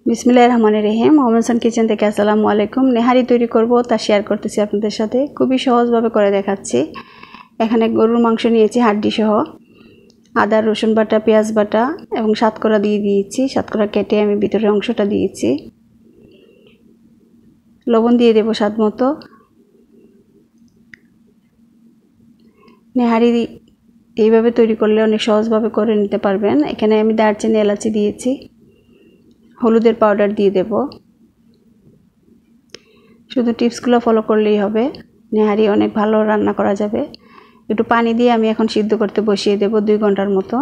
বিসমিল্লাহির রহমানির রহিম। মোহাম্মদ কিচেন থেকে আসসালামু আলাইকুম। নেহারি তৈরি করব তা শেয়ার করতেছি আপনাদের সাথে। খুবই সহজভাবে করে দেখাচ্ছি। এখানে গরুর মাংস নিয়েছি হাড্ডি সহ, আদা রসুন বাটা পেঁয়াজ বাটা এবং সাতকরা দিয়ে দিয়েছি। সাতকরা কেটে আমি ভিতরের অংশটা দিয়েছি। লবণ দিয়ে দেব স্বাদ মতো। নেহারি এইভাবে তৈরি করলে অনেক সহজভাবে করে নিতে পারবেন। এখানে আমি দারচিনি এলাচি দিয়েছি। হলুদের পাউডার দিয়ে দেব। শুধু টিপসগুলো ফলো করলেই হবে, নেহারি অনেক ভালো রান্না করা যাবে। একটু পানি দিয়ে আমি এখন সিদ্ধ করতে বসিয়ে দেব 2 ঘন্টার মতো।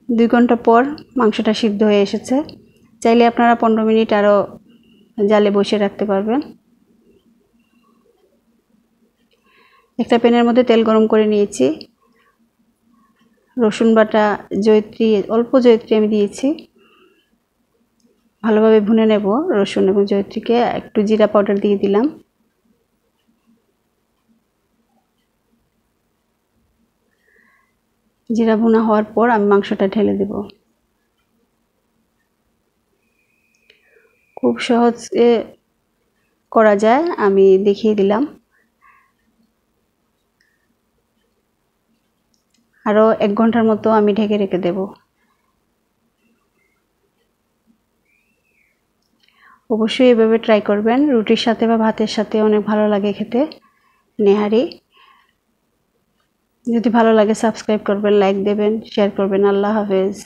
2 ঘন্টা পর মাংসটা সিদ্ধ হয়ে এসেছে। চাইলে আপনারা 15 মিনিট আরও জালে বসিয়ে রাখতে পারবেন। একটা প্যানের মধ্যে তেল গরম করে নিয়েছি। রসুন বাটা জয়িত্রী, অল্প জয়িত্রী আমি দিয়েছি। ভালোভাবে ভুনে নেব রসুন এবং জয়িত্রীকে। একটু জিরা পাউডার দিয়ে দিলাম। জিরা ভুনা হওয়ার পর আমি মাংসটা ঢেলে দেব। খুব সহজে করা যায়, আমি দেখিয়ে দিলাম। আরও 1 ঘন্টার মতো আমি ঢেকে রেখে দেব। অবশ্যই এভাবে ট্রাই করবেন। রুটির সাথে বা ভাতের সাথে অনেক ভালো লাগে খেতে নেহারি। যদি ভালো লাগে সাবস্ক্রাইব করবেন, লাইক দেবেন, শেয়ার করবেন। আল্লাহ হাফেজ।